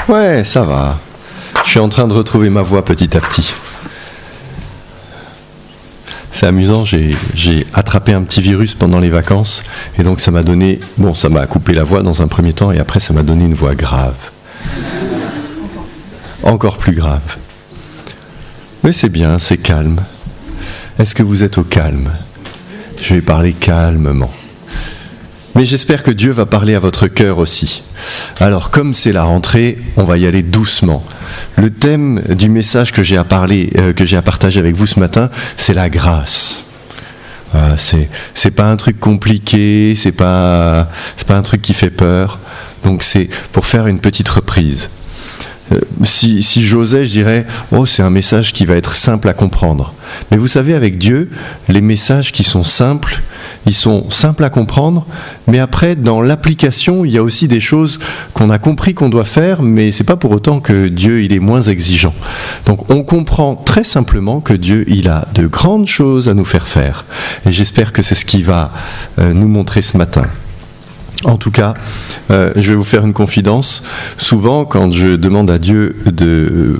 Ouais, ça va. Je suis en train de retrouver ma voix petit à petit. C'est amusant, j'ai attrapé un petit virus pendant les vacances et donc ça m'a donné... Bon, ça m'a coupé la voix dans un premier temps et après ça m'a donné une voix grave. Encore plus grave. Mais c'est bien, c'est calme. Est-ce que vous êtes au calme ? Je vais parler calmement. Mais j'espère que Dieu va parler à votre cœur aussi. Alors, comme c'est la rentrée, on va y aller doucement. Le thème du message que j'ai à partager avec vous ce matin, c'est la grâce. C'est pas un truc compliqué, c'est pas un truc qui fait peur. Donc c'est pour faire une petite reprise. Si j'osais, je dirais, c'est un message qui va être simple à comprendre. Mais vous savez, avec Dieu, les messages qui sont simples, ils sont simples à comprendre, mais après, dans l'application, il y a aussi des choses qu'on a compris qu'on doit faire, mais c'est pas pour autant que Dieu, il est moins exigeant. Donc, on comprend très simplement que Dieu, il a de grandes choses à nous faire faire. Et j'espère que c'est ce qu'il va nous montrer ce matin. En tout cas, je vais vous faire une confidence. Souvent, quand je demande à Dieu de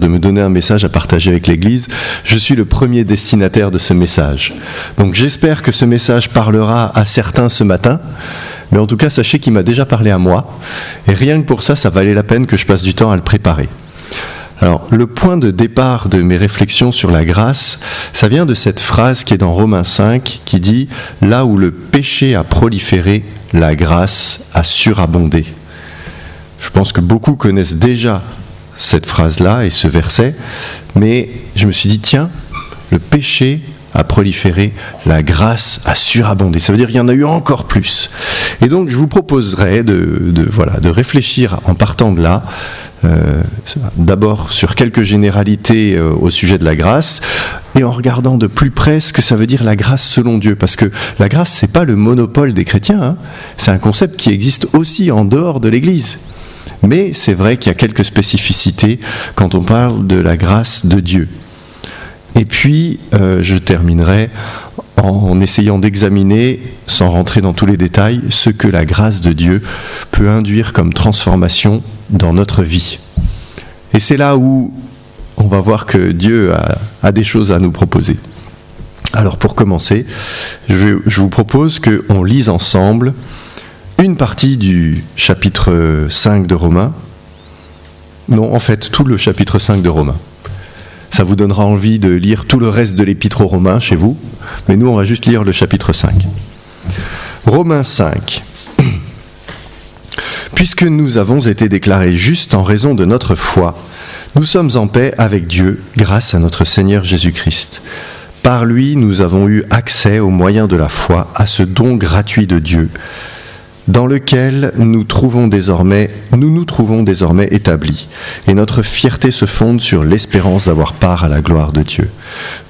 me donner un message à partager avec l'Église, je suis le premier destinataire de ce message. Donc j'espère que ce message parlera à certains ce matin, mais en tout cas, sachez qu'il m'a déjà parlé à moi, et rien que pour ça, ça valait la peine que je passe du temps à le préparer. Alors, le point de départ de mes réflexions sur la grâce, ça vient de cette phrase qui est dans Romains 5, qui dit « Là où le péché a proliféré, la grâce a surabondé ». Je pense que beaucoup connaissent déjà cette phrase-là et ce verset, mais je me suis dit, tiens, le péché a proliféré, la grâce a surabondé. Ça veut dire qu'il y en a eu encore plus. Et donc, je vous proposerai de réfléchir en partant de là, d'abord sur quelques généralités au sujet de la grâce, et en regardant de plus près ce que ça veut dire la grâce selon Dieu. Parce que la grâce, c'est pas le monopole des chrétiens, hein. C'est un concept qui existe aussi en dehors de l'Église. Mais c'est vrai qu'il y a quelques spécificités quand on parle de la grâce de Dieu. Et puis, je terminerai en essayant d'examiner, sans rentrer dans tous les détails, ce que la grâce de Dieu peut induire comme transformation dans notre vie. Et c'est là où on va voir que Dieu a des choses à nous proposer. Alors pour commencer, je vous propose qu'on lise ensemble une partie du chapitre 5 de Romains. Non, en fait, tout le chapitre 5 de Romains. Ça vous donnera envie de lire tout le reste de l'épître aux Romains chez vous, mais nous, on va juste lire le chapitre 5. Romains 5. Puisque nous avons été déclarés justes en raison de notre foi, nous sommes en paix avec Dieu grâce à notre Seigneur Jésus-Christ. Par lui, nous avons eu accès au moyen de la foi à ce don gratuit de Dieu, dans lequel nous nous trouvons désormais établis, et notre fierté se fonde sur l'espérance d'avoir part à la gloire de Dieu.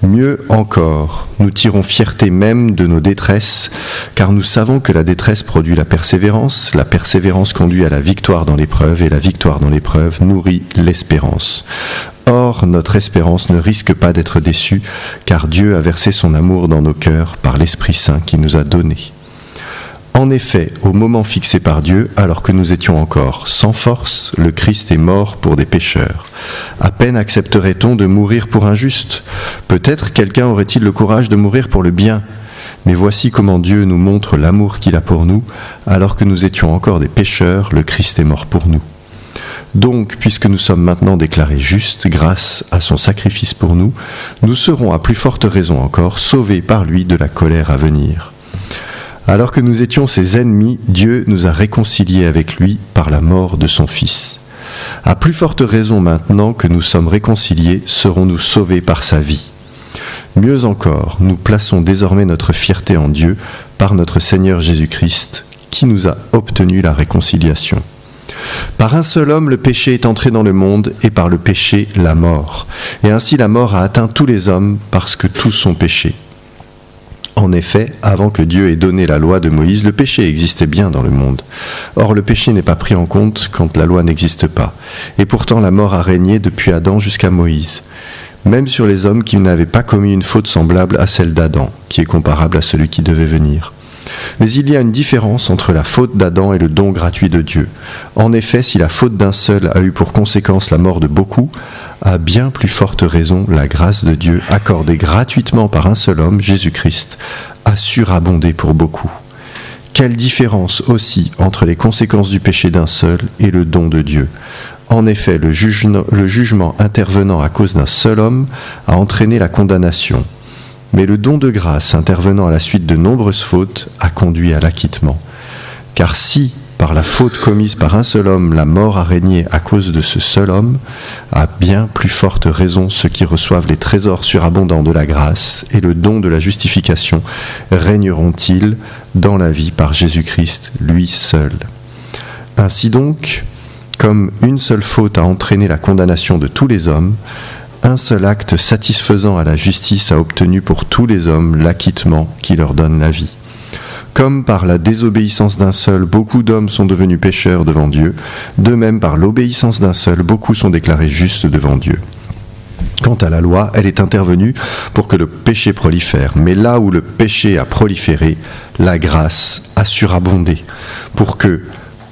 Mieux encore, nous tirons fierté même de nos détresses, car nous savons que la détresse produit la persévérance conduit à la victoire dans l'épreuve, et la victoire dans l'épreuve nourrit l'espérance. Or, notre espérance ne risque pas d'être déçue, car Dieu a versé son amour dans nos cœurs par l'Esprit Saint qu'il nous a donné. En effet, au moment fixé par Dieu, alors que nous étions encore sans force, le Christ est mort pour des pécheurs. À peine accepterait-on de mourir pour un juste ? Peut-être quelqu'un aurait-il le courage de mourir pour le bien. Mais voici comment Dieu nous montre l'amour qu'il a pour nous. Alors que nous étions encore des pécheurs, le Christ est mort pour nous. Donc, puisque nous sommes maintenant déclarés justes grâce à son sacrifice pour nous, nous serons à plus forte raison encore sauvés par lui de la colère à venir. Alors que nous étions ses ennemis, Dieu nous a réconciliés avec lui par la mort de son Fils. À plus forte raison maintenant que nous sommes réconciliés, serons-nous sauvés par sa vie. Mieux encore, nous plaçons désormais notre fierté en Dieu par notre Seigneur Jésus-Christ, qui nous a obtenu la réconciliation. Par un seul homme, le péché est entré dans le monde, et par le péché, la mort. Et ainsi la mort a atteint tous les hommes, parce que tous ont péché. En effet, avant que Dieu ait donné la loi de Moïse, le péché existait bien dans le monde. Or, le péché n'est pas pris en compte quand la loi n'existe pas. Et pourtant, la mort a régné depuis Adam jusqu'à Moïse, même sur les hommes qui n'avaient pas commis une faute semblable à celle d'Adam, qui est comparable à celui qui devait venir. Mais il y a une différence entre la faute d'Adam et le don gratuit de Dieu. En effet, si la faute d'un seul a eu pour conséquence la mort de beaucoup, à bien plus forte raison, la grâce de Dieu, accordée gratuitement par un seul homme, Jésus-Christ, a surabondé pour beaucoup. Quelle différence aussi entre les conséquences du péché d'un seul et le don de Dieu. En effet, le jugement intervenant à cause d'un seul homme a entraîné la condamnation. Mais le don de grâce intervenant à la suite de nombreuses fautes a conduit à l'acquittement. Car si, par la faute commise par un seul homme, la mort a régné à cause de ce seul homme, à bien plus forte raison ceux qui reçoivent les trésors surabondants de la grâce et le don de la justification régneront-ils dans la vie par Jésus-Christ, lui seul. Ainsi donc, comme une seule faute a entraîné la condamnation de tous les hommes, un seul acte satisfaisant à la justice a obtenu pour tous les hommes l'acquittement qui leur donne la vie. Comme par la désobéissance d'un seul, beaucoup d'hommes sont devenus pécheurs devant Dieu, de même par l'obéissance d'un seul, beaucoup sont déclarés justes devant Dieu. Quant à la loi, elle est intervenue pour que le péché prolifère, mais là où le péché a proliféré, la grâce a surabondé, pour que,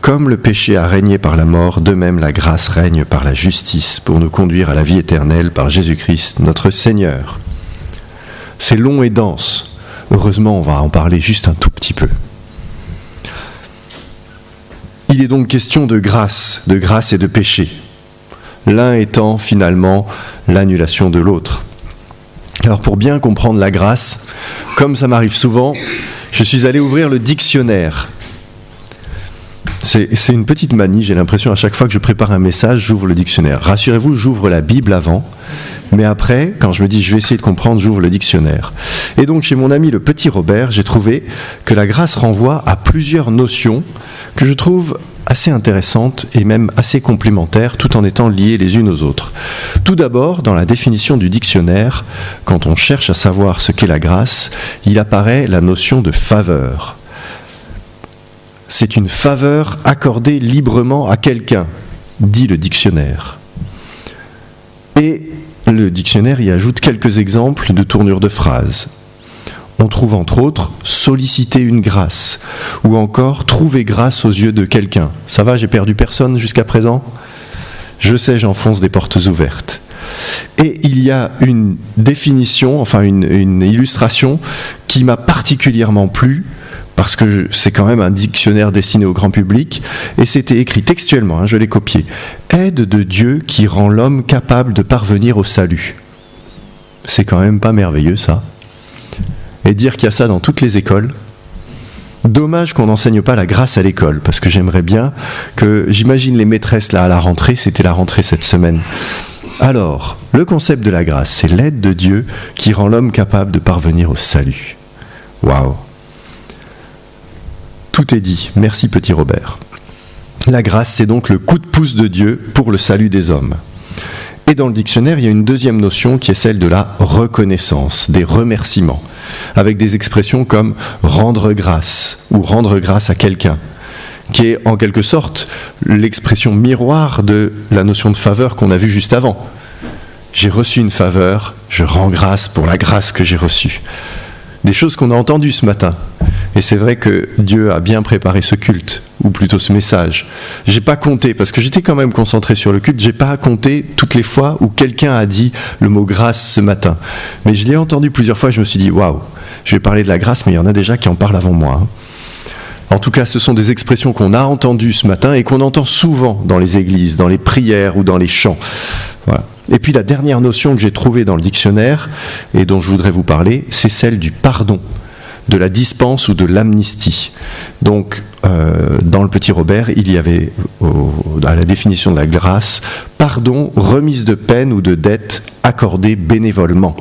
comme le péché a régné par la mort, de même la grâce règne par la justice, pour nous conduire à la vie éternelle par Jésus-Christ, notre Seigneur. C'est long et dense. Heureusement, on va en parler juste un tout petit peu. Il est donc question de grâce et de péché. L'un étant finalement l'annulation de l'autre. Alors pour bien comprendre la grâce, comme ça m'arrive souvent, je suis allé ouvrir le dictionnaire. C'est une petite manie, j'ai l'impression à chaque fois que je prépare un message, j'ouvre le dictionnaire. Rassurez-vous, j'ouvre la Bible avant, mais après, quand je me dis je vais essayer de comprendre, j'ouvre le dictionnaire. Et donc chez mon ami le petit Robert, j'ai trouvé que la grâce renvoie à plusieurs notions que je trouve assez intéressantes et même assez complémentaires, tout en étant liées les unes aux autres. Tout d'abord, dans la définition du dictionnaire, quand on cherche à savoir ce qu'est la grâce, il apparaît la notion de faveur. C'est une faveur accordée librement à quelqu'un, dit le dictionnaire. Et le dictionnaire y ajoute quelques exemples de tournures de phrases. On trouve entre autres « solliciter une grâce » ou encore « trouver grâce aux yeux de quelqu'un ». Ça va, j'ai perdu personne jusqu'à présent ? Je sais, j'enfonce des portes ouvertes. Et il y a une définition, enfin une illustration qui m'a particulièrement plu, parce que c'est quand même un dictionnaire destiné au grand public, et c'était écrit textuellement, je l'ai copié. « Aide de Dieu qui rend l'homme capable de parvenir au salut ». C'est quand même pas merveilleux ça. Et dire qu'il y a ça dans toutes les écoles. Dommage qu'on n'enseigne pas la grâce à l'école, parce que j'aimerais bien que, j'imagine les maîtresses là à la rentrée, c'était la rentrée cette semaine. Alors, le concept de la grâce, c'est l'aide de Dieu qui rend l'homme capable de parvenir au salut. Waouh! Tout est dit. Merci petit Robert. La grâce, c'est donc le coup de pouce de Dieu pour le salut des hommes. Et dans le dictionnaire, il y a une deuxième notion qui est celle de la reconnaissance, des remerciements, avec des expressions comme rendre grâce ou rendre grâce à quelqu'un, qui est en quelque sorte l'expression miroir de la notion de faveur qu'on a vue juste avant. J'ai reçu une faveur, je rends grâce pour la grâce que j'ai reçue. Des choses qu'on a entendues ce matin. Et c'est vrai que Dieu a bien préparé ce culte, ou plutôt ce message. J'ai pas compté, parce que j'étais quand même concentré sur le culte, j'ai pas compté toutes les fois où quelqu'un a dit le mot grâce ce matin. Mais je l'ai entendu plusieurs fois, je me suis dit, waouh, je vais parler de la grâce, mais il y en a déjà qui en parlent avant moi. En tout cas, ce sont des expressions qu'on a entendues ce matin et qu'on entend souvent dans les églises, dans les prières ou dans les chants. Voilà. Et puis la dernière notion que j'ai trouvée dans le dictionnaire, et dont je voudrais vous parler, c'est celle du pardon, de la dispense ou de l'amnistie. Donc, dans le petit Robert, il y avait, à la définition de la grâce, pardon, remise de peine ou de dette accordée bénévolement.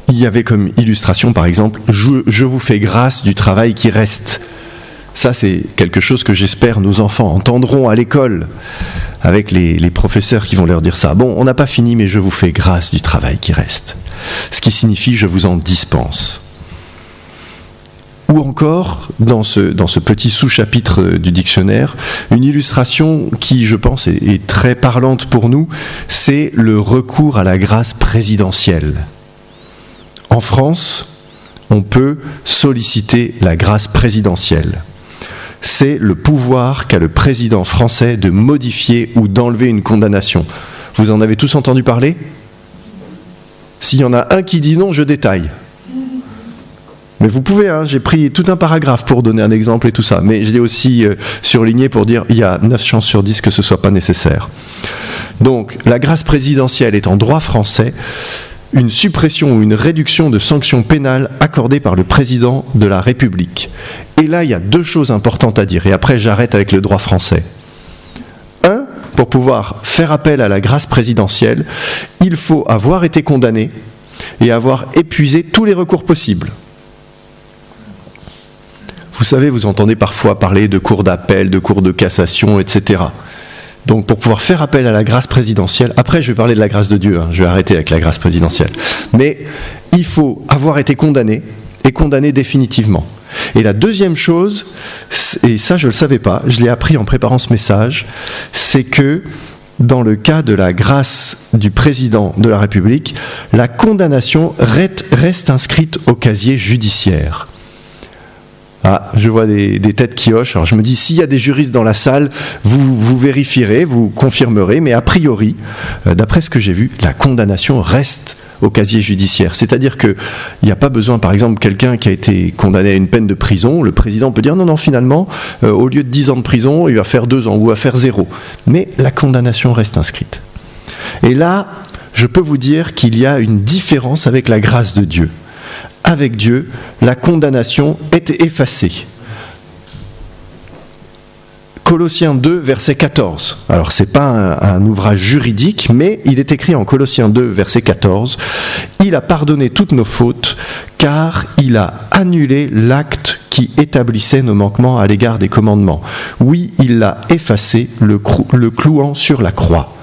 Il y avait comme illustration, par exemple, je vous fais grâce du travail qui reste. Ça, c'est quelque chose que j'espère nos enfants entendront à l'école, avec les professeurs qui vont leur dire ça. Bon, on n'a pas fini, mais je vous fais grâce du travail qui reste. Ce qui signifie je vous en dispense. Ou encore, dans ce petit sous-chapitre du dictionnaire, une illustration qui, je pense, est très parlante pour nous, c'est le recours à la grâce présidentielle. En France, on peut solliciter la grâce présidentielle. C'est le pouvoir qu'a le président français de modifier ou d'enlever une condamnation. Vous en avez tous entendu parler ? S'il y en a un qui dit non, je détaille. Mais vous pouvez, j'ai pris tout un paragraphe pour donner un exemple et tout ça, mais je l'ai aussi surligné pour dire il y a 9 chances sur 10 que ce ne soit pas nécessaire. Donc, la grâce présidentielle est en droit français une suppression ou une réduction de sanctions pénales accordées par le président de la République. Et là, il y a 2 choses importantes à dire, et après j'arrête avec le droit français. 1, pour pouvoir faire appel à la grâce présidentielle, il faut avoir été condamné et avoir épuisé tous les recours possibles. Vous savez, vous entendez parfois parler de cours d'appel, de cours de cassation, etc. Donc pour pouvoir faire appel à la grâce présidentielle, après je vais parler de la grâce de Dieu, je vais arrêter avec la grâce présidentielle, mais il faut avoir été condamné, et condamné définitivement. Et la deuxième chose, et ça je ne le savais pas, je l'ai appris en préparant ce message, c'est que dans le cas de la grâce du président de la République, la condamnation reste inscrite au casier judiciaire. Ah, je vois des têtes qui hochent. Alors je me dis, s'il y a des juristes dans la salle, vous vérifierez, vous confirmerez, mais a priori, d'après ce que j'ai vu, la condamnation reste au casier judiciaire. C'est-à-dire qu'il n'y a pas besoin, par exemple, quelqu'un qui a été condamné à une peine de prison, le président peut dire non, finalement, au lieu de 10 ans de prison, il va faire 2 ans ou va faire 0. Mais la condamnation reste inscrite. Et là, je peux vous dire qu'il y a une différence avec la grâce de Dieu. Avec Dieu, la condamnation est effacée. Colossiens 2, verset 14. Alors, ce n'est pas un ouvrage juridique, mais il est écrit en Colossiens 2, verset 14. Il a pardonné toutes nos fautes, car il a annulé l'acte qui établissait nos manquements à l'égard des commandements. Oui, il l'a effacé, le clouant sur la croix.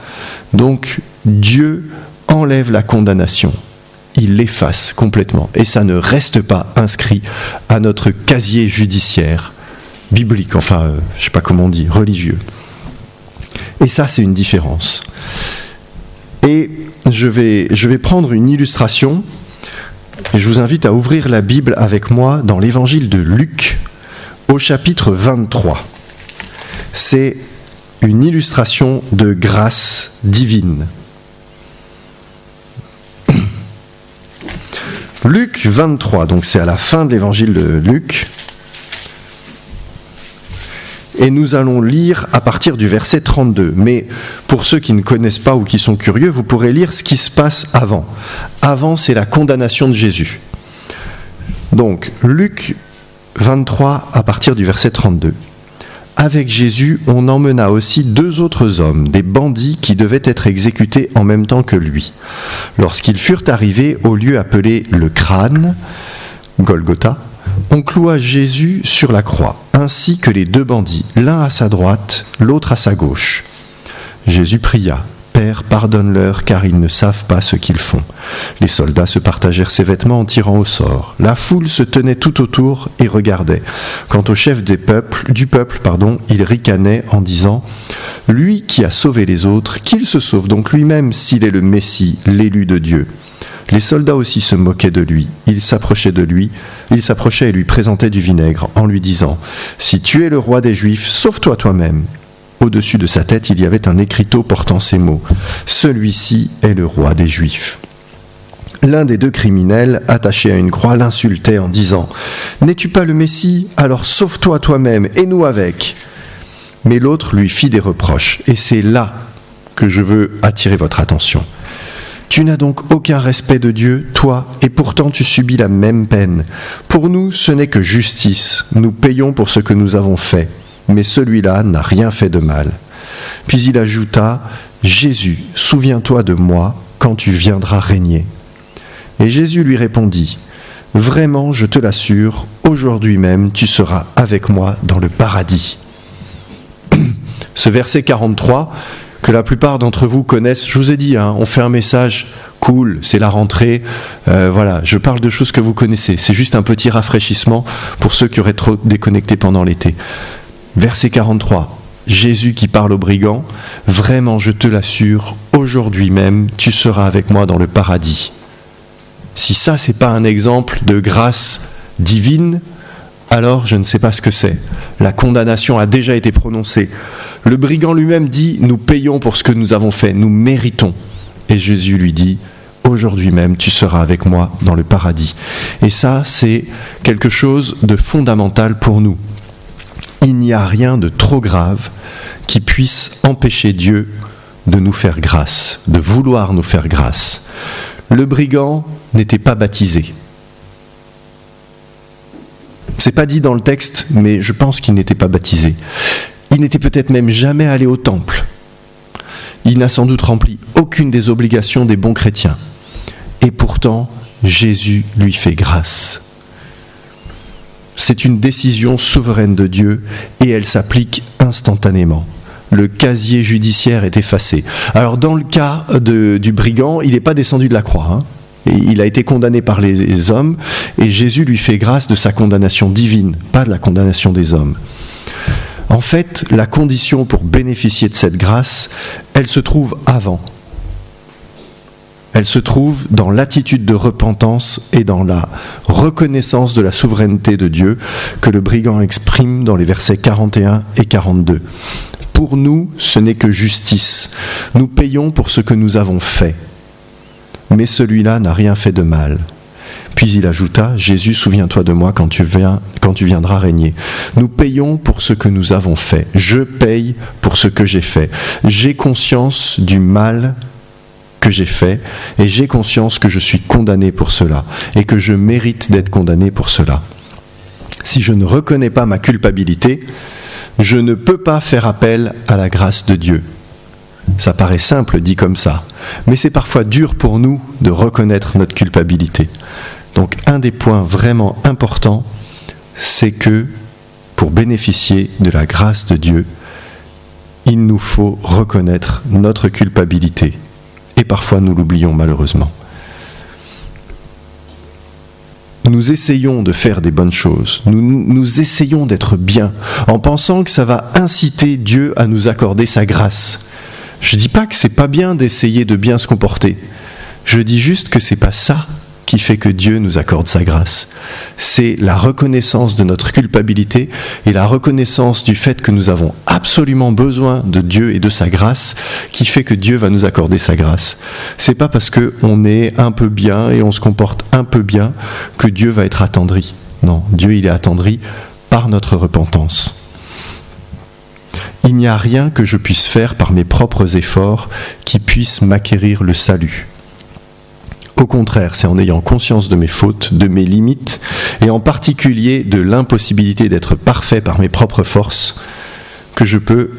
Donc, Dieu enlève la condamnation. Il l'efface complètement. Et ça ne reste pas inscrit à notre casier judiciaire, biblique, je ne sais pas comment on dit, religieux. Et ça, c'est une différence. Et je vais prendre une illustration. Et je vous invite à ouvrir la Bible avec moi dans l'évangile de Luc, au chapitre 23. C'est une illustration de grâce divine. Luc 23, donc c'est à la fin de l'évangile de Luc. Et nous allons lire à partir du verset 32. Mais pour ceux qui ne connaissent pas ou qui sont curieux, vous pourrez lire ce qui se passe avant. Avant, c'est la condamnation de Jésus. Donc, Luc 23 à partir du verset 32. Avec Jésus, on emmena aussi 2 autres hommes, des bandits qui devaient être exécutés en même temps que lui. Lorsqu'ils furent arrivés au lieu appelé le Crâne, Golgotha, on cloua Jésus sur la croix, ainsi que les 2 bandits, l'un à sa droite, l'autre à sa gauche. Jésus pria. Père, pardonne-leur, car ils ne savent pas ce qu'ils font. Les soldats se partagèrent ses vêtements en tirant au sort. La foule se tenait tout autour et regardait. Quant au chef du peuple, il ricanait en disant « Lui qui a sauvé les autres, qu'il se sauve donc lui-même s'il est le Messie, l'élu de Dieu. » Les soldats aussi se moquaient de lui. Ils s'approchaient et lui présentaient du vinaigre en lui disant « Si tu es le roi des Juifs, sauve-toi toi-même. » Au-dessus de sa tête, il y avait un écriteau portant ces mots. « Celui-ci est le roi des Juifs. » L'un des 2 criminels, attaché à une croix, l'insultait en disant « N'es-tu pas le Messie ? Alors sauve-toi toi-même et nous avec. » Mais l'autre lui fit des reproches, et c'est là que je veux attirer votre attention. « Tu n'as donc aucun respect de Dieu, toi, et pourtant tu subis la même peine. Pour nous, ce n'est que justice. Nous payons pour ce que nous avons fait. Mais celui-là n'a rien fait de mal. » Puis il ajouta « Jésus, souviens-toi de moi quand tu viendras régner. » Et Jésus lui répondit « Vraiment, je te l'assure, aujourd'hui même tu seras avec moi dans le paradis. » Ce verset 43, que la plupart d'entre vous connaissent, je vous ai dit, on fait un message cool, c'est la rentrée, je parle de choses que vous connaissez. C'est juste un petit rafraîchissement pour ceux qui auraient trop déconnecté pendant l'été. Verset 43, Jésus qui parle aux brigands, « Vraiment, je te l'assure, aujourd'hui même, tu seras avec moi dans le paradis. » Si ça, c'est pas un exemple de grâce divine, alors je ne sais pas ce que c'est. La condamnation a déjà été prononcée. Le brigand lui-même dit, nous payons pour ce que nous avons fait, nous méritons. Et Jésus lui dit, aujourd'hui même, tu seras avec moi dans le paradis. Et ça, c'est quelque chose de fondamental pour nous. Il n'y a rien de trop grave qui puisse empêcher Dieu de nous faire grâce, de vouloir nous faire grâce. Le brigand n'était pas baptisé. C'est pas dit dans le texte, mais je pense qu'il n'était pas baptisé. Il n'était peut-être même jamais allé au temple. Il n'a sans doute rempli aucune des obligations des bons chrétiens. Et pourtant, Jésus lui fait grâce. C'est une décision souveraine de Dieu et elle s'applique instantanément. Le casier judiciaire est effacé. Alors dans le cas du brigand, il n'est pas descendu de la croix. Et il a été condamné par les hommes et Jésus lui fait grâce de sa condamnation divine, pas de la condamnation des hommes. En fait, la condition pour bénéficier de cette grâce, elle se trouve avant. Elle se trouve dans l'attitude de repentance et dans la reconnaissance de la souveraineté de Dieu que le brigand exprime dans les versets 41 et 42. Pour nous, ce n'est que justice. Nous payons pour ce que nous avons fait. Mais celui-là n'a rien fait de mal. Puis il ajouta, Jésus, souviens-toi de moi quand tu viendras régner. Nous payons pour ce que nous avons fait. Je paye pour ce que j'ai fait. J'ai conscience du mal que j'ai fait et j'ai conscience que je suis condamné pour cela et que je mérite d'être condamné pour cela. Si je ne reconnais pas ma culpabilité, je ne peux pas faire appel à la grâce de Dieu. Ça paraît simple dit comme ça, mais c'est parfois dur pour nous de reconnaître notre culpabilité. Donc un des points vraiment importants, c'est que pour bénéficier de la grâce de Dieu, il nous faut reconnaître notre culpabilité. Et parfois nous l'oublions malheureusement. Nous essayons de faire des bonnes choses, nous essayons d'être bien, en pensant que ça va inciter Dieu à nous accorder sa grâce. Je ne dis pas que c'est pas bien d'essayer de bien se comporter, je dis juste que c'est pas ça qui fait que Dieu nous accorde sa grâce. C'est la reconnaissance de notre culpabilité et la reconnaissance du fait que nous avons absolument besoin de Dieu et de sa grâce qui fait que Dieu va nous accorder sa grâce. C'est pas parce qu'on est un peu bien et on se comporte un peu bien que Dieu va être attendri. Non, Dieu il est attendri par notre repentance. Il n'y a rien que je puisse faire par mes propres efforts qui puisse m'acquérir le salut. Au contraire, c'est en ayant conscience de mes fautes, de mes limites, et en particulier de l'impossibilité d'être parfait par mes propres forces, que je peux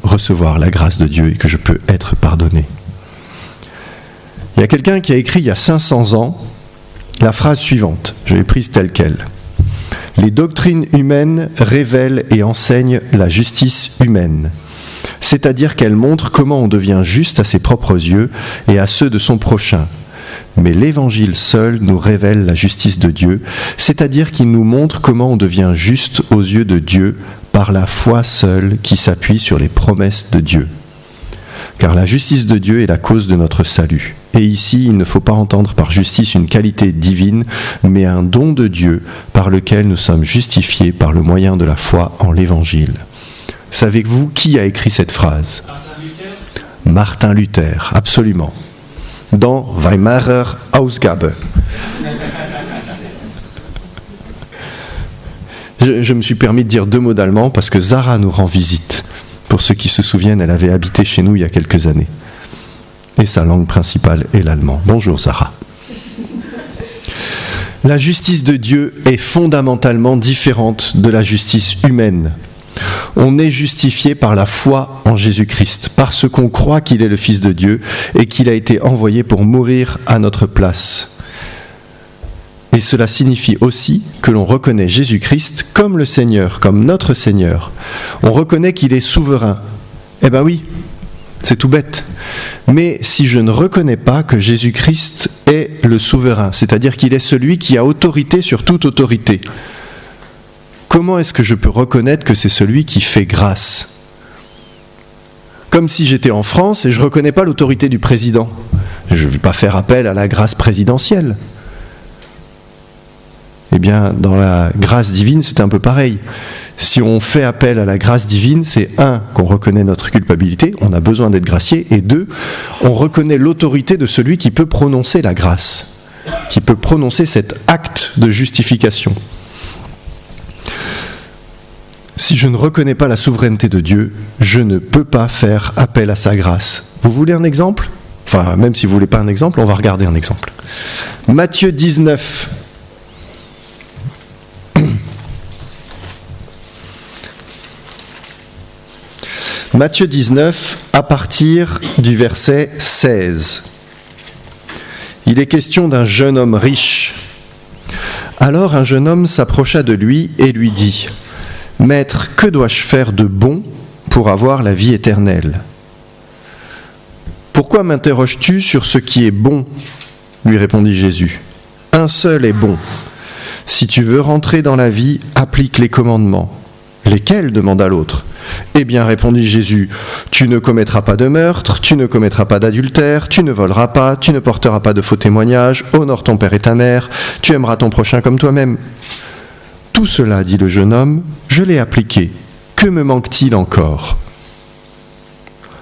recevoir la grâce de Dieu et que je peux être pardonné. Il y a quelqu'un qui a écrit il y a 500 ans la phrase suivante, je l'ai prise telle quelle. Les doctrines humaines révèlent et enseignent la justice humaine. C'est-à-dire qu'elle montre comment on devient juste à ses propres yeux et à ceux de son prochain. Mais l'Évangile seul nous révèle la justice de Dieu, c'est-à-dire qu'il nous montre comment on devient juste aux yeux de Dieu par la foi seule qui s'appuie sur les promesses de Dieu. Car la justice de Dieu est la cause de notre salut. Et ici, il ne faut pas entendre par justice une qualité divine, mais un don de Dieu par lequel nous sommes justifiés par le moyen de la foi en l'Évangile. Savez-vous qui a écrit cette phrase ? Martin Luther, absolument. Dans Weimarer Ausgabe. Je me suis permis de dire 2 mots d'allemand parce que Zara nous rend visite. Pour ceux qui se souviennent, elle avait habité chez nous il y a quelques années. Et sa langue principale est l'allemand. Bonjour Zara. La justice de Dieu est fondamentalement différente de la justice humaine. On est justifié par la foi en Jésus-Christ, parce qu'on croit qu'il est le Fils de Dieu et qu'il a été envoyé pour mourir à notre place. Et cela signifie aussi que l'on reconnaît Jésus-Christ comme le Seigneur, comme notre Seigneur. On reconnaît qu'il est souverain. Eh ben oui, c'est tout bête. Mais si je ne reconnais pas que Jésus-Christ est le souverain, c'est-à-dire qu'il est celui qui a autorité sur toute autorité, comment est-ce que je peux reconnaître que c'est celui qui fait grâce ? Comme si j'étais en France et je ne reconnais pas l'autorité du président. Je ne vais pas faire appel à la grâce présidentielle. Eh bien, dans la grâce divine, c'est un peu pareil. Si on fait appel à la grâce divine, c'est 1, qu'on reconnaît notre culpabilité, on a besoin d'être gracié, et 2, on reconnaît l'autorité de celui qui peut prononcer la grâce, qui peut prononcer cet acte de justification. Si je ne reconnais pas la souveraineté de Dieu, je ne peux pas faire appel à sa grâce. Vous voulez un exemple ? Enfin, même si vous ne voulez pas un exemple, on va regarder un exemple. Matthieu 19. Matthieu 19, à partir du verset 16. Il est question d'un jeune homme riche. Alors un jeune homme s'approcha de lui et lui dit : « Maître, que dois-je faire de bon pour avoir la vie éternelle ? » « Pourquoi m'interroges-tu sur ce qui est bon ? » lui répondit Jésus. « Un seul est bon. Si tu veux rentrer dans la vie, applique les commandements. » « Lesquels ? demanda l'autre. « Eh bien, répondit Jésus, tu ne commettras pas de meurtre, tu ne commettras pas d'adultère, tu ne voleras pas, tu ne porteras pas de faux témoignages, honore ton père et ta mère, tu aimeras ton prochain comme toi-même. » Tout cela, dit le jeune homme, je l'ai appliqué. Que me manque-t-il encore ?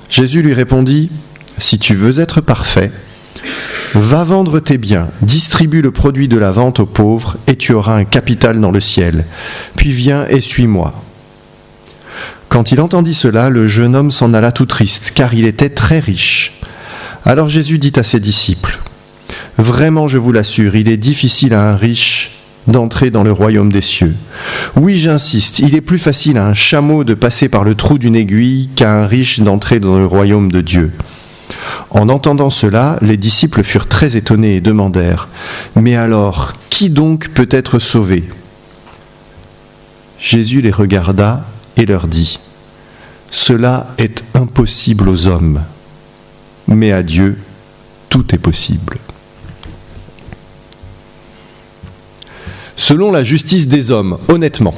Jésus lui répondit : si tu veux être parfait, va vendre tes biens, distribue le produit de la vente aux pauvres, et tu auras un capital dans le ciel. Puis viens et suis-moi. Quand il entendit cela, le jeune homme s'en alla tout triste, car il était très riche. Alors Jésus dit à ses disciples : vraiment, je vous l'assure, il est difficile à un riche d'entrer dans le royaume des cieux. Oui, j'insiste, il est plus facile à un chameau de passer par le trou d'une aiguille qu'à un riche d'entrer dans le royaume de Dieu. En entendant cela, les disciples furent très étonnés et demandèrent : mais alors, qui donc peut être sauvé ? Jésus les regarda et leur dit : cela est impossible aux hommes, mais à Dieu, tout est possible. Selon la justice des hommes, honnêtement,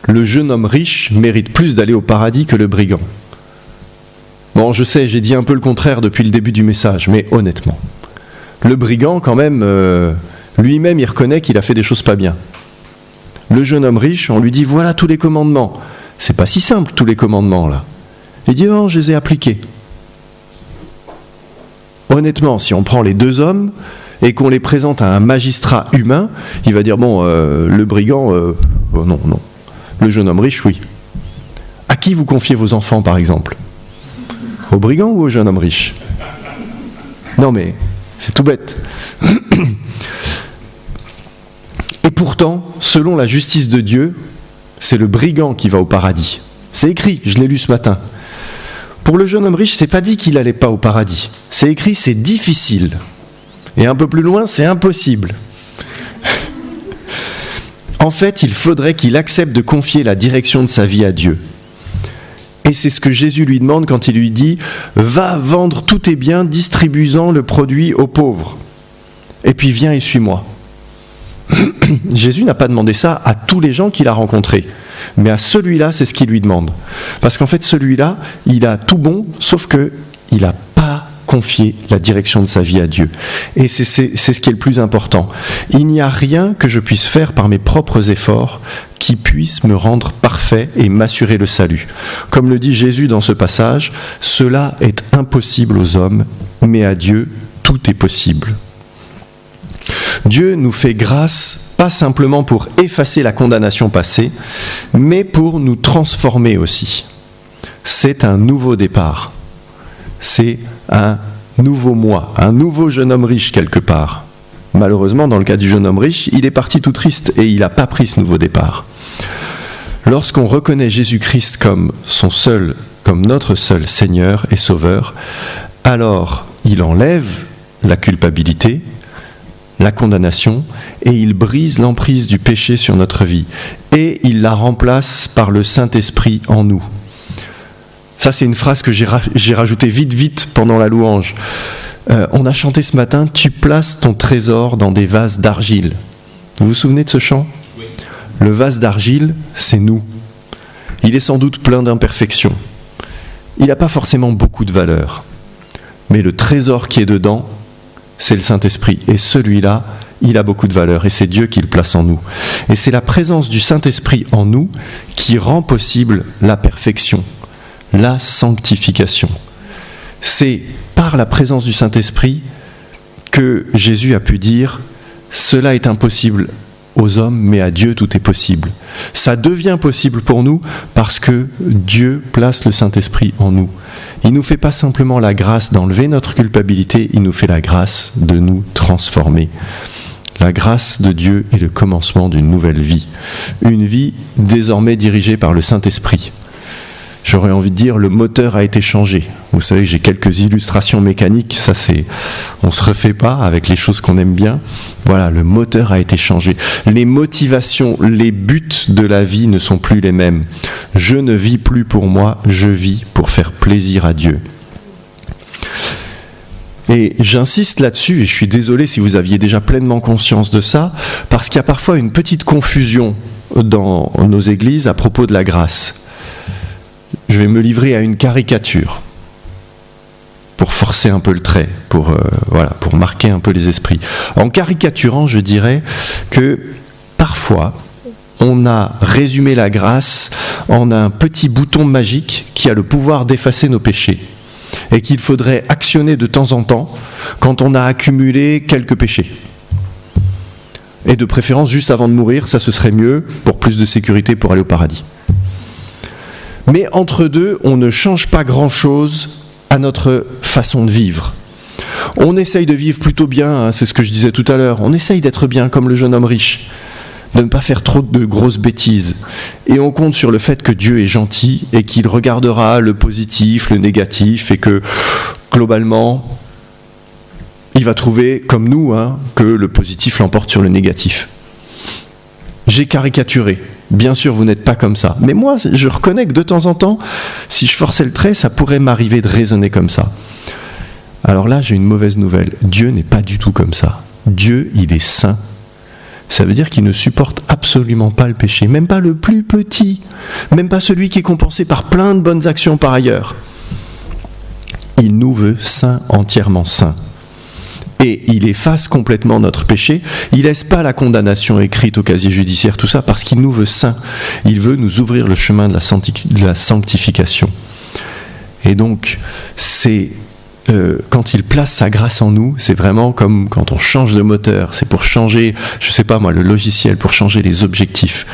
le jeune homme riche mérite plus d'aller au paradis que le brigand. Bon, je sais, j'ai dit un peu le contraire depuis le début du message, mais honnêtement, le brigand, quand même, lui-même, il reconnaît qu'il a fait des choses pas bien. Le jeune homme riche, on lui dit : voilà tous les commandements. C'est pas si simple, tous les commandements, là. Il dit : non, je les ai appliqués. Honnêtement, si on prend les deux hommes et qu'on les présente à un magistrat humain, il va dire : bon, le brigand, non. Le jeune homme riche, oui. À qui vous confiez vos enfants, par exemple ? Au brigand ou au jeune homme riche ? Non, mais c'est tout bête. Et pourtant, selon la justice de Dieu, c'est le brigand qui va au paradis. C'est écrit, je l'ai lu ce matin. Pour le jeune homme riche, c'est pas dit qu'il n'allait pas au paradis. C'est écrit, c'est difficile. Et un peu plus loin, c'est impossible. En fait, il faudrait qu'il accepte de confier la direction de sa vie à Dieu. Et c'est ce que Jésus lui demande quand il lui dit : va vendre tous tes biens, distribuant le produit aux pauvres. Et puis viens et suis-moi. Jésus n'a pas demandé ça à tous les gens qu'il a rencontrés, mais à celui-là, c'est ce qu'il lui demande. Parce qu'en fait, celui-là, il a tout bon, sauf qu'il n'a pas confié la direction de sa vie à Dieu. Et c'est ce qui est le plus important. Il n'y a rien que je puisse faire par mes propres efforts qui puisse me rendre parfait et m'assurer le salut. Comme le dit Jésus dans ce passage, cela est impossible aux hommes, mais à Dieu, tout est possible. Dieu nous fait grâce, pas simplement pour effacer la condamnation passée, mais pour nous transformer aussi. C'est un nouveau départ. C'est un nouveau moi, un nouveau jeune homme riche quelque part. Malheureusement, dans le cas du jeune homme riche, il est parti tout triste et il n'a pas pris ce nouveau départ. Lorsqu'on reconnaît Jésus-Christ comme notre seul Seigneur et Sauveur, alors il enlève la culpabilité, la condamnation, et il brise l'emprise du péché sur notre vie. Et il la remplace par le Saint-Esprit en nous. Ça, c'est une phrase que j'ai rajoutée vite pendant la louange. On a chanté ce matin « Tu places ton trésor dans des vases d'argile ». Vous vous souvenez de ce chant ? Oui. Le vase d'argile, c'est nous. Il est sans doute plein d'imperfections. il n'a pas forcément beaucoup de valeur. Mais le trésor qui est dedans, c'est le Saint-Esprit. Et celui-là, il a beaucoup de valeur. Et c'est Dieu qui le place en nous. Et c'est la présence du Saint-Esprit en nous qui rend possible la perfection, la sanctification. C'est par la présence du Saint-Esprit que Jésus a pu dire « Cela est impossible aux hommes, mais à Dieu tout est possible ». Ça devient possible pour nous parce que Dieu place le Saint-Esprit en nous. Il ne nous fait pas simplement la grâce d'enlever notre culpabilité, il nous fait la grâce de nous transformer. La grâce de Dieu est le commencement d'une nouvelle vie. Une vie désormais dirigée par le Saint-Esprit. J'aurais envie de dire, le moteur a été changé. Vous savez, j'ai quelques illustrations mécaniques, ça c'est, on se refait pas avec les choses qu'on aime bien. Voilà, le moteur a été changé. Les motivations, les buts de la vie ne sont plus les mêmes. Je ne vis plus pour moi, je vis pour faire plaisir à Dieu. Et j'insiste là-dessus, et je suis désolé si vous aviez déjà pleinement conscience de ça, parce qu'il y a parfois une petite confusion dans nos églises à propos de la grâce. Je vais me livrer à une caricature pour forcer un peu le trait, pour marquer un peu les esprits. En caricaturant, je dirais que parfois, on a résumé la grâce en un petit bouton magique qui a le pouvoir d'effacer nos péchés et qu'il faudrait actionner de temps en temps quand on a accumulé quelques péchés. Et de préférence, juste avant de mourir, ça ce serait mieux pour plus de sécurité pour aller au paradis. Mais entre deux, on ne change pas grand-chose à notre façon de vivre. On essaye de vivre plutôt bien, c'est ce que je disais tout à l'heure. On essaye d'être bien comme le jeune homme riche, de ne pas faire trop de grosses bêtises. Et on compte sur le fait que Dieu est gentil et qu'il regardera le positif, le négatif, et que globalement, il va trouver, comme nous, que le positif l'emporte sur le négatif. J'ai caricaturé. Bien sûr, vous n'êtes pas comme ça. Mais moi, je reconnais que de temps en temps, si je forçais le trait, ça pourrait m'arriver de raisonner comme ça. Alors là, j'ai une mauvaise nouvelle. Dieu n'est pas du tout comme ça. Dieu, il est saint. Ça veut dire qu'il ne supporte absolument pas le péché. Même pas le plus petit. Même pas celui qui est compensé par plein de bonnes actions par ailleurs. Il nous veut saints, entièrement saints. Et il efface complètement notre péché. Il ne laisse pas la condamnation écrite au casier judiciaire, tout ça, parce qu'il nous veut saints. Il veut nous ouvrir le chemin de la sanctification. Et donc, c'est quand il place sa grâce en nous, c'est vraiment comme quand on change de moteur. C'est pour changer, je ne sais pas moi, le logiciel, pour changer les objectifs,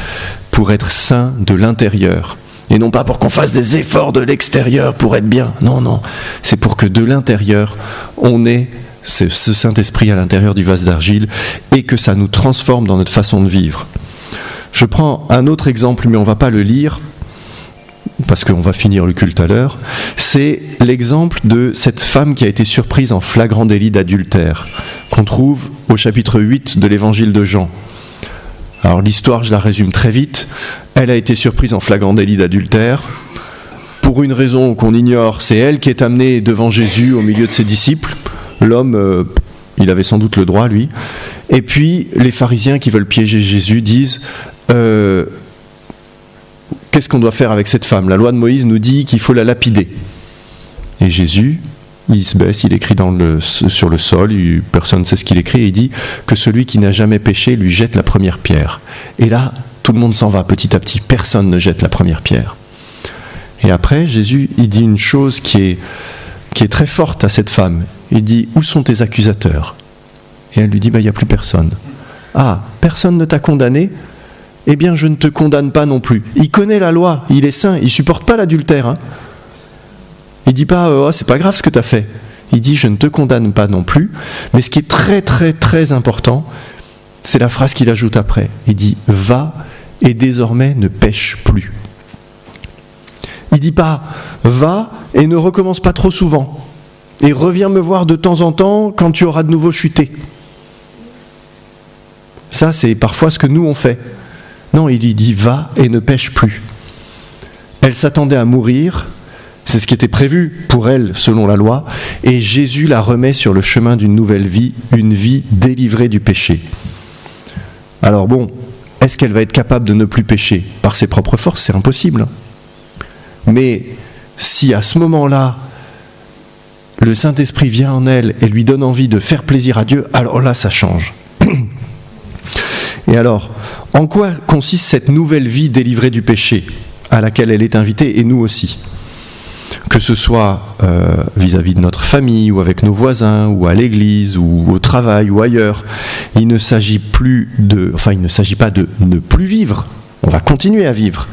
pour être saint de l'intérieur. Et non pas pour qu'on fasse des efforts de l'extérieur pour être bien. Non, non. C'est pour que de l'intérieur, on ait ce Saint-Esprit à l'intérieur du vase d'argile et que ça nous transforme dans notre façon de vivre. Je prends un autre exemple, mais on ne va pas le lire parce qu'on va finir le culte à l'heure. C'est l'exemple de cette femme qui a été surprise en flagrant délit d'adultère, qu'on trouve au chapitre 8 de l'évangile de Jean. Alors l'histoire, je la résume très vite. Elle a été surprise en flagrant délit d'adultère. Pour une raison qu'on ignore, c'est elle qui est amenée devant Jésus au milieu de ses disciples. L'homme, il avait sans doute le droit, lui. Et puis, les pharisiens qui veulent piéger Jésus disent qu'est-ce qu'on doit faire avec cette femme ? La loi de Moïse nous dit qu'il faut la lapider. Et Jésus, il se baisse, il écrit sur le sol, personne ne sait ce qu'il écrit, et il dit que celui qui n'a jamais péché lui jette la première pierre. Et là, tout le monde s'en va petit à petit, personne ne jette la première pierre. Et après, Jésus, il dit une chose qui est très forte à cette femme. Il dit, où sont tes accusateurs ? Et elle lui dit, il n'y a plus personne. Ah, personne ne t'a condamné ? Eh bien, je ne te condamne pas non plus. Il connaît la loi, il est saint, il ne supporte pas l'adultère. Il ne dit pas, oh, c'est pas grave ce que tu as fait. Il dit, je ne te condamne pas non plus. Mais ce qui est très, très, très important, c'est la phrase qu'il ajoute après. Il dit, va et désormais ne pêche plus. Il ne dit pas, va et ne recommence pas trop souvent. Et reviens me voir de temps en temps quand tu auras de nouveau chuté. Ça, c'est parfois ce que nous on fait. Non, il lui dit, va et ne pêche plus. Elle s'attendait à mourir, c'est ce qui était prévu pour elle selon la loi, et Jésus la remet sur le chemin d'une nouvelle vie, une vie délivrée du péché. Alors bon, est-ce qu'elle va être capable de ne plus pécher ? Par ses propres forces, c'est impossible. Mais si à ce moment-là, le Saint-Esprit vient en elle et lui donne envie de faire plaisir à Dieu, alors là, ça change. Et alors, en quoi consiste cette nouvelle vie délivrée du péché à laquelle elle est invitée, et nous aussi ? Que ce soit vis-à-vis de notre famille, ou avec nos voisins, ou à l'église, ou au travail, ou ailleurs, il ne s'agit pas de ne plus vivre, on va continuer à vivre,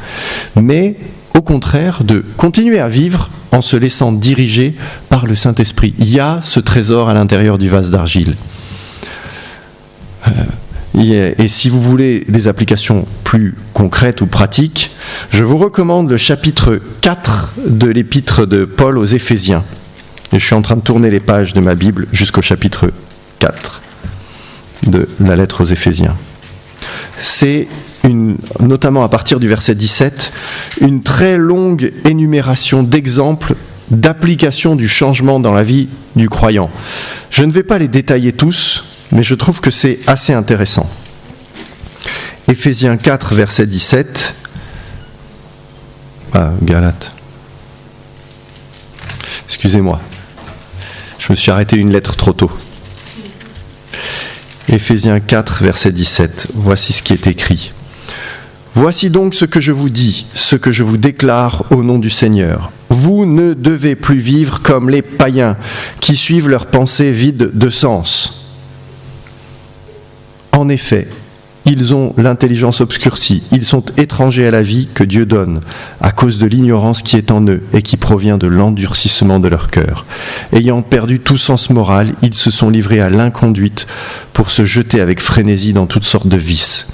mais au contraire de continuer à vivre en se laissant diriger par le Saint-Esprit. Il y a ce trésor à l'intérieur du vase d'argile. Et si vous voulez des applications plus concrètes ou pratiques, je vous recommande le chapitre 4 de l'épître de Paul aux Éphésiens. Et je suis en train de tourner les pages de ma Bible jusqu'au chapitre 4 de la lettre aux Éphésiens. C'est notamment à partir du verset 17, une très longue énumération d'exemples d'application du changement dans la vie du croyant. Je ne vais pas les détailler tous, mais je trouve que c'est assez intéressant. Éphésiens 4, verset 17. Galates. Excusez-moi. Je me suis arrêté une lettre trop tôt. Éphésiens 4, verset 17. Voici ce qui est écrit. Voici donc ce que je vous dis, ce que je vous déclare au nom du Seigneur. Vous ne devez plus vivre comme les païens qui suivent leurs pensées vides de sens. En effet, ils ont l'intelligence obscurcie, ils sont étrangers à la vie que Dieu donne, à cause de l'ignorance qui est en eux et qui provient de l'endurcissement de leur cœur. Ayant perdu tout sens moral, ils se sont livrés à l'inconduite pour se jeter avec frénésie dans toutes sortes de vices.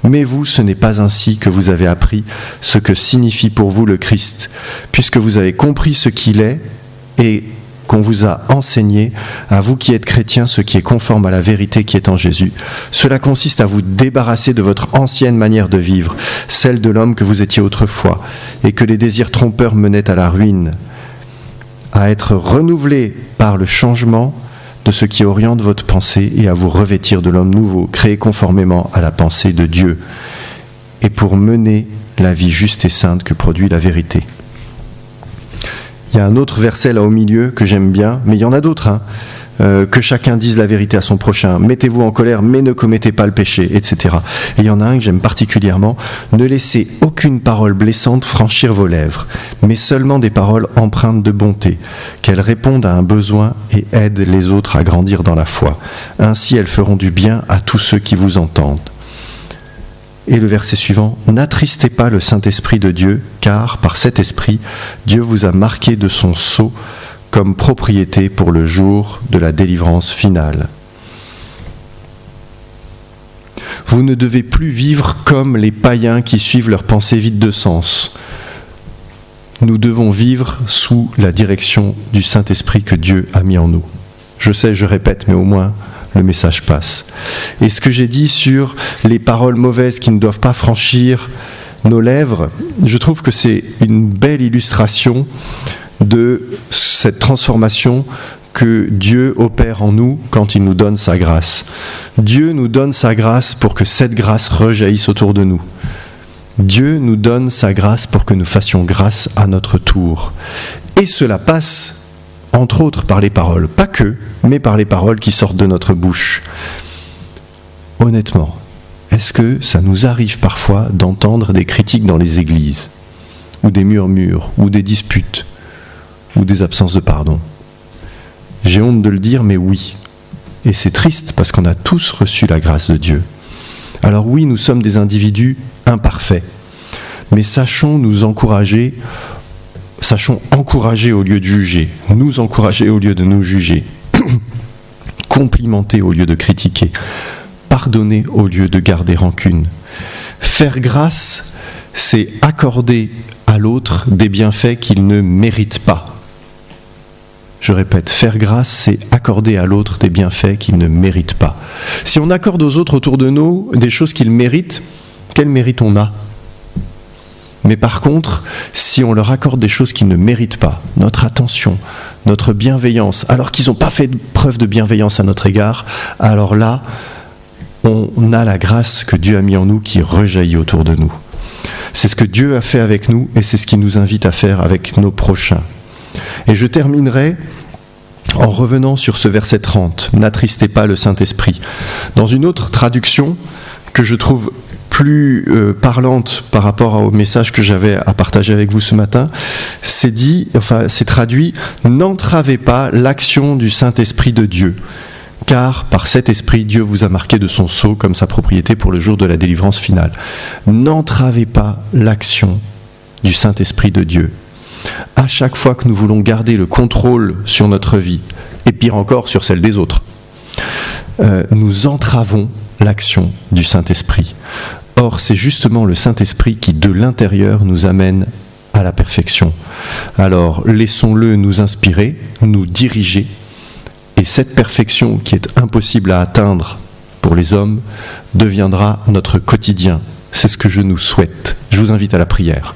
Mais vous, ce n'est pas ainsi que vous avez appris ce que signifie pour vous le Christ, puisque vous avez compris ce qu'il est et qu'on vous a enseigné, à vous qui êtes chrétiens, ce qui est conforme à la vérité qui est en Jésus. Cela consiste à vous débarrasser de votre ancienne manière de vivre, celle de l'homme que vous étiez autrefois, et que les désirs trompeurs menaient à la ruine, à être renouvelés par le changement de ce qui oriente votre pensée et à vous revêtir de l'homme nouveau, créé conformément à la pensée de Dieu, et pour mener la vie juste et sainte que produit la vérité. Il y a un autre verset là au milieu que j'aime bien, mais il y en a d'autres, que chacun dise la vérité à son prochain, mettez-vous en colère, mais ne commettez pas le péché, etc. Et il y en a un que j'aime particulièrement, ne laissez aucune parole blessante franchir vos lèvres, mais seulement des paroles empreintes de bonté, qu'elles répondent à un besoin et aident les autres à grandir dans la foi. Ainsi elles feront du bien à tous ceux qui vous entendent. Et le verset suivant, n'attristez pas le Saint-Esprit de Dieu, car par cet Esprit, Dieu vous a marqué de son sceau comme propriété pour le jour de la délivrance finale. Vous ne devez plus vivre comme les païens qui suivent leurs pensées vides de sens. Nous devons vivre sous la direction du Saint-Esprit que Dieu a mis en nous. Je sais, je répète, mais au moins le message passe. Et ce que j'ai dit sur les paroles mauvaises qui ne doivent pas franchir nos lèvres, je trouve que c'est une belle illustration de cette transformation que Dieu opère en nous quand il nous donne sa grâce. Dieu nous donne sa grâce pour que cette grâce rejaillisse autour de nous. Dieu nous donne sa grâce pour que nous fassions grâce à notre tour. Et cela passe, entre autres, par les paroles. Pas que, mais par les paroles qui sortent de notre bouche. Honnêtement, est-ce que ça nous arrive parfois d'entendre des critiques dans les églises, ou des murmures, ou des disputes, ou des absences de pardon? J'ai honte de le dire, mais oui. Et c'est triste parce qu'on a tous reçu la grâce de Dieu. Alors oui, nous sommes des individus imparfaits, mais sachons encourager au lieu de juger, nous encourager au lieu de nous juger, complimenter au lieu de critiquer, pardonner au lieu de garder rancune. Faire grâce, c'est accorder à l'autre des bienfaits qu'il ne mérite pas. Je répète, faire grâce, c'est accorder à l'autre des bienfaits qu'il ne mérite pas. Si on accorde aux autres autour de nous des choses qu'ils méritent, quel mérite on a ? Mais par contre, si on leur accorde des choses qu'ils ne méritent pas, notre attention, notre bienveillance, alors qu'ils n'ont pas fait preuve de bienveillance à notre égard, alors là, on a la grâce que Dieu a mis en nous qui rejaillit autour de nous. C'est ce que Dieu a fait avec nous et c'est ce qu'il nous invite à faire avec nos prochains. Et je terminerai en revenant sur ce verset 30, « N'attristez pas le Saint-Esprit ». Dans une autre traduction que je trouve plus parlante par rapport au message que j'avais à partager avec vous ce matin, c'est traduit « N'entravez pas l'action du Saint-Esprit de Dieu, car par cet Esprit, Dieu vous a marqué de son sceau comme sa propriété pour le jour de la délivrance finale. » N'entravez pas l'action du Saint-Esprit de Dieu. À chaque fois que nous voulons garder le contrôle sur notre vie, et pire encore sur celle des autres, nous entravons l'action du Saint-Esprit. Or, c'est justement le Saint-Esprit qui, de l'intérieur, nous amène à la perfection. Alors, laissons-le nous inspirer, nous diriger, et cette perfection qui est impossible à atteindre pour les hommes deviendra notre quotidien. C'est ce que je nous souhaite. Je vous invite à la prière.